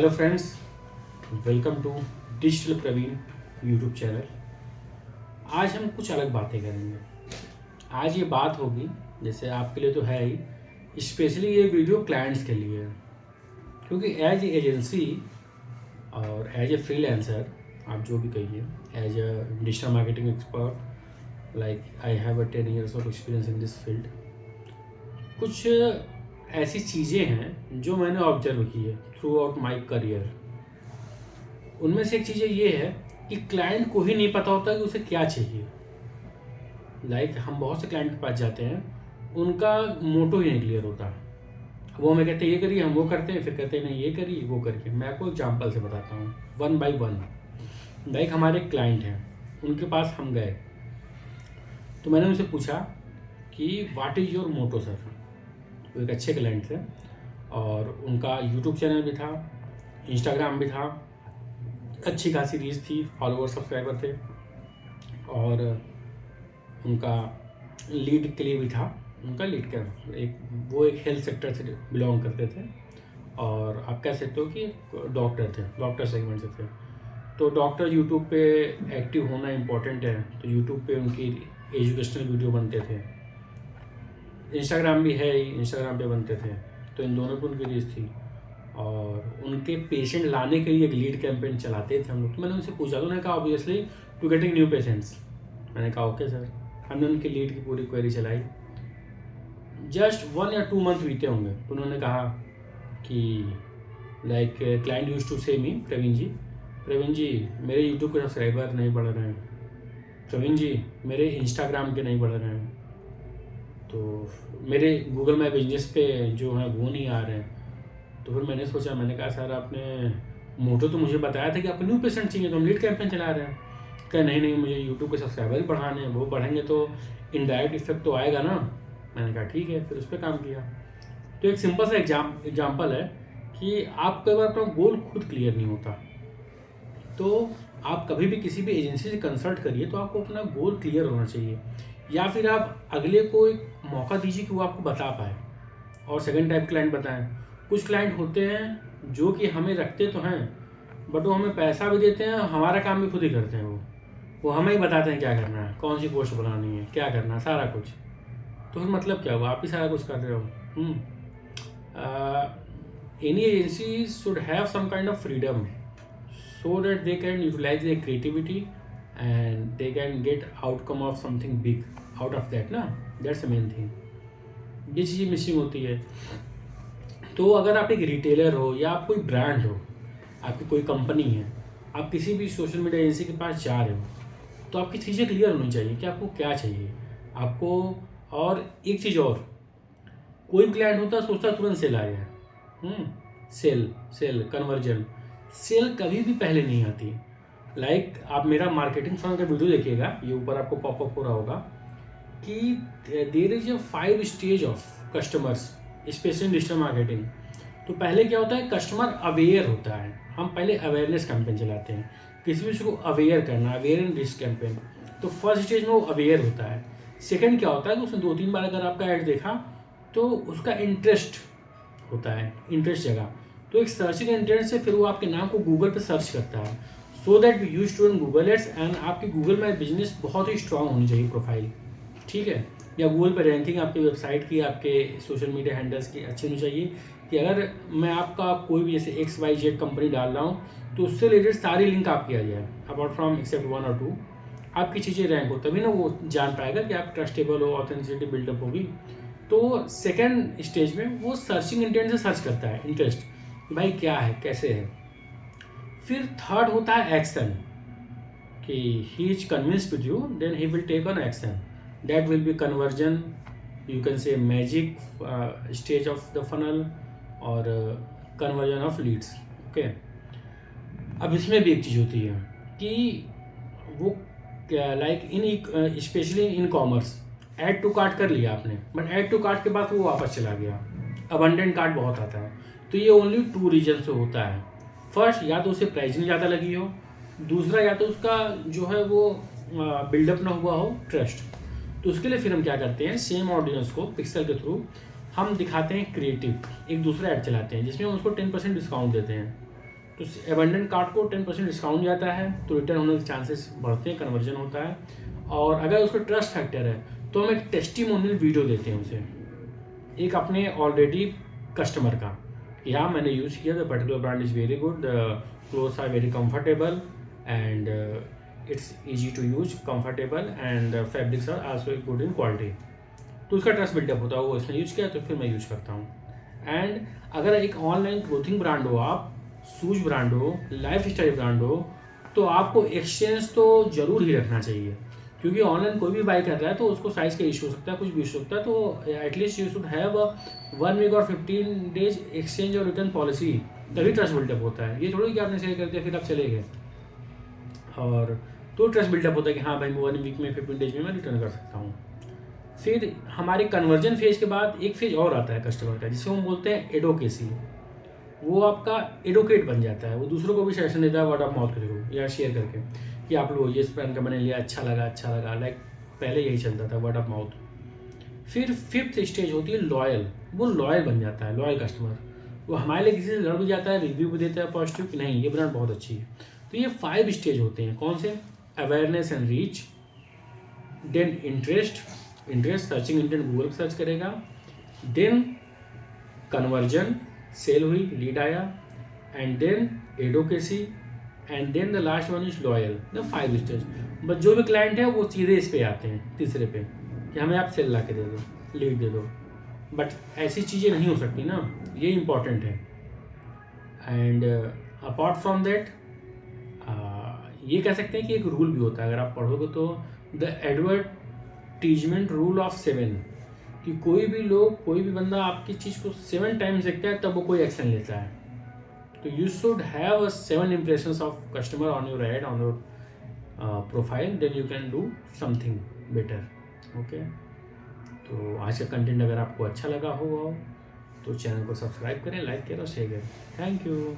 Hello friends, welcome to digital Praveen YouTube channel. आज हम कुछ अलग बातें करेंगे। आज ये बात होगी, जैसे आपके लिए तो है ही, स्पेशली ये वीडियो क्लाइंट्स के लिए है। क्योंकि एज एजेंसी और एज ए फ्रीलांसर, आप जो भी कहिए, as a digital marketing expert, like I have a 10 years of experience in this field, कुछ ऐसी चीज़ें हैं जो मैंने ऑब्जर्व की है थ्रू आउट माई करियर। उनमें से एक चीज़ ये है कि क्लाइंट को ही नहीं पता होता कि उसे क्या चाहिए। हम बहुत से क्लाइंट के पास जाते हैं, उनका मोटो ही नहीं क्लियर होता। वो हमें कहते हैं ये करिए, हम वो करते हैं, फिर कहते हैं नहीं ये करिए वो करिए। मैं आपको एग्जाम्पल से बताता हूँ, 1 by 1। हमारे क्लाइंट हैं, उनके पास हम गए तो मैंने उनसे पूछा कि what is your motto sir. वो एक अच्छे क्लाइंट थे और उनका यूट्यूब चैनल भी था, इंस्टाग्राम भी था, अच्छी खासी रीच थी, फॉलोअर सब्सक्राइबर थे और उनका लीड के लिए भी था। उनका लीड क्या, वो एक हेल्थ सेक्टर से बिलोंग करते थे और आप कह सकते हो कि डॉक्टर थे, डॉक्टर सेगमेंट से थे। तो डॉक्टर यूट्यूब पे एक्टिव होना इम्पोर्टेंट है, तो यूट्यूब पे उनकी एजुकेशनल वीडियो बनते थे। इंस्टाग्राम भी है ही, इंस्टाग्राम पे बनते थे। तो इन दोनों पर उनकी रीच थी और उनके पेशेंट लाने के लिए एक लीड कैंपेन चलाते थे हम लोग। तो मैंने उनसे पूछा, तो उन्होंने कहा obviously to getting new patients. मैंने कहा ओके सर। हमने उनकी लीड की पूरी क्वेरी चलाई। जस्ट 1 या 2 मंथ बीते होंगे तो उन्होंने कहा कि क्लाइंट यूज्ड टू से मी, प्रवीण जी मेरे यूट्यूब के सब्सक्राइबर नहीं बढ़ रहे हैं, प्रवीण जी मेरे इंस्टाग्राम के नहीं बढ़ रहे हैं, तो मेरे गूगल माई बिजनेस पे जो है वो नहीं आ रहे हैं। तो फिर मैंने सोचा, मैंने कहा सर आपने मोटो तो मुझे बताया था कि आपको न्यू पेशेंट चाहिए, तो हम लीड कैंपेन चला रहे हैं। कहा नहीं मुझे यूट्यूब के सब्सक्राइबर ही बढ़ाने हैं, वो बढ़ेंगे तो इनडायरेक्ट इफेक्ट तो आएगा ना। मैंने कहा ठीक है, फिर उस पर काम किया। तो एक सिंपल सा एग्जाम्पल है कि आप कई बार अपना गोल खुद क्लियर नहीं होता, तो आप कभी भी किसी भी एजेंसी से कंसल्ट करिए तो आपको अपना गोल क्लियर होना चाहिए, या फिर आप अगले को एक मौका दीजिए कि वो आपको बता पाए। और सेकंड टाइप क्लाइंट बताएं, कुछ क्लाइंट होते हैं जो कि हमें रखते तो हैं बट वो हमें पैसा भी देते हैं, हमारा काम भी खुद ही करते हैं। वो हमें ही बताते हैं क्या करना है, कौन सी पोस्ट बनानी है, क्या करना है, सारा कुछ। तो फिर मतलब क्या हुआ, आप ही सारा कुछ कर रहे हो। Any agency should have some kind of freedom so that they can utilize their creativity and they can get outcome of something big out of that ना। that's the main thing। ये चीज़ें मिसिंग होती है। तो अगर आप एक retailer हो या आप कोई ब्रांड हो, आपकी कोई कंपनी है, आप किसी भी सोशल मीडिया एजेंसी के पास जा रहे हो, तो आपकी चीज़ें क्लियर होनी चाहिए कि आपको क्या चाहिए आपको। और एक चीज़ और, कोई क्लाइंट होता है सोचता तुरंत सेल आ गया, सेल कन्वर्जन। सेल कभी भी पहले नहीं आती। आप मेरा मार्केटिंग फर्म का वीडियो देखिएगा, ये ऊपर आपको पॉपअप हो रहा होगा कि there is a 5 stage of customers specially digital marketing. तो पहले क्या होता है, कस्टमर अवेयर होता है। हम पहले अवेयरनेस कैंपेन चलाते हैं, किसी भी चीज़ को अवेयर करना, अवेयर एंड रिस्क कैंपेन। तो फर्स्ट स्टेज में वो अवेयर होता है। सेकेंड क्या होता है कि उसने 2-3 बार अगर आपका ऐड देखा तो उसका इंटरेस्ट होता है, इंटरेस्ट जगह। तो एक सर्चिंग इंटेंट से फिर वो आपके नाम को गूगल पे सर्च करता है, so that we use to run Google ads. And आपकी गूगल में बिजनेस बहुत ही स्ट्रांग होनी चाहिए प्रोफाइल, ठीक है, या गूगल पे रैंकिंग आपकी वेबसाइट की, आपके सोशल मीडिया हैंडल्स की अच्छी होनी चाहिए कि अगर मैं आपका कोई भी जैसे XYZ कंपनी डाल रहा हूँ तो उससे रिलेटेड सारी लिंक आपकी आ जाए, अपार्ट फ्रॉम एक्सेप्ट 1 और 2 आपकी चीज़ें रैंक हो, तभी ना वो जान पाएगा कि आप ट्रस्टेबल हो, ऑथेंटिसिटी बिल्डअप होगी। तो सेकेंड स्टेज में वो सर्चिंग इंटेंट से सर्च करता है, इंटरेस्ट कि भाई क्या है, कैसे है। फिर थर्ड होता है एक्शन, कि he is convinced with you, then he will take on action, that will be conversion, you can say magic stage of the funnel और कन्वर्जन ऑफ लीड्स। ओके, अब इसमें भी एक चीज़ होती है कि वो in specially in commerce add to cart कर लिया आपने, बट ऐड टू कार्ट के बाद वो वापस चला गया, अबंडेंट कार्ट बहुत आता है। तो ये ओनली 2 रीजन से होता है। फर्स्ट, या तो उसे प्राइसिंग ज़्यादा लगी हो, दूसरा या तो उसका जो है वो बिल्डअप ना हुआ हो ट्रस्ट। तो उसके लिए फिर हम क्या करते हैं, सेम ऑडियंस को पिक्सल के थ्रू हम दिखाते हैं क्रिएटिव, एक दूसरा ऐड चलाते हैं जिसमें हम उसको 10% डिस्काउंट देते हैं। तो एबंडेंट कार्ट को 10% डिस्काउंट जाता है, तो रिटर्न होने के चांसेस बढ़ते हैं, कन्वर्जन होता है। और अगर उसका ट्रस्ट फैक्टर है तो हम एक टेस्टिमोनियल वीडियो देते हैं उसे, एक अपने ऑलरेडी कस्टमर का, या मैंने यूज़ किया, the particular brand is very good, the clothes are very comfortable and it's easy to use, comfortable and fabrics are also good in quality. तो उसका ट्रस्ट बिल्डअप होता है, वो इसने यूज़ किया तो फिर मैं यूज़ करता हूँ। एंड अगर एक ऑनलाइन क्लोथिंग ब्रांड हो, आप शूज ब्रांड हो, लाइफ स्टाइल ब्रांड हो, तो आपको एक्सचेंज तो ज़रूर ही रखना चाहिए, क्योंकि ऑनलाइन कोई भी बाई कर रहा है तो उसको साइज़ का इशू हो सकता है, कुछ भी इशू हो सकता है। तो at least you should have 1 week और 15 डेज एक्सचेंज और रिटर्न पॉलिसी, तभी ट्रस्ट बिल्डअप होता है। ये थोड़ी कि आपने सेल कर दिया फिर आप चले गए, और तो ट्रस्ट बिल्डअप होता है कि हाँ भाई 1 वीक में 15 डेज में मैं रिटर्न कर सकता हूँ। फिर हमारे कन्वर्जन फेज के बाद एक फेज और आता है कस्टमर का, जिसे हम बोलते हैं एडोकेसी। वो आपका एडवोकेट बन जाता है, वो दूसरों को भी सजेशन देता है वर्ड ऑफ माउथ के थ्रू या शेयर करके कि आप लोग ये पहन का मैंने लिया, अच्छा लगा, लाइक पहले यही चलता था, वर्ड ऑफ माउथ। फिर 5th स्टेज होती है लॉयल, वो लॉयल बन जाता है, लॉयल कस्टमर। वो हमारे लिए किसी से लड़ भी जाता है, रिव्यू भी देता है पॉजिटिव कि नहीं ये ब्रांड बहुत अच्छी है। तो ये 5 स्टेज होते हैं, कौन से? Awareness and reach, then interest searching intent, Google search करेगा, देन कन्वर्जन, सेल हुई, लीड आया, and then advocacy, and then the last one is loyal. The 5 stage. But जो भी क्लाइंट है वो सीधे इस पे आते हैं, तीसरे पे, कि हमें आप सेल ला के दे दो, लीड दे दो। बट ऐसी चीज़ें नहीं हो सकती ना, ये इम्पॉर्टेंट है। एंड अपार्ट फ्रॉम दैट ये कह सकते हैं कि एक रूल भी होता है, अगर आप पढ़ोगे तो, द एडवर्टीजमेंट रूल ऑफ 7, कि कोई भी बंदा आपकी चीज़ को 7 टाइम्स देखता है तब वो कोई एक्शन लेता है। तो you should have 7 impressions of customer on your ad, on your profile, then you can do something better. Okay, तो आज का कंटेंट अगर आपको अच्छा लगा हो तो चैनल को सब्सक्राइब करें, लाइक करें और शेयर करें। Thank you.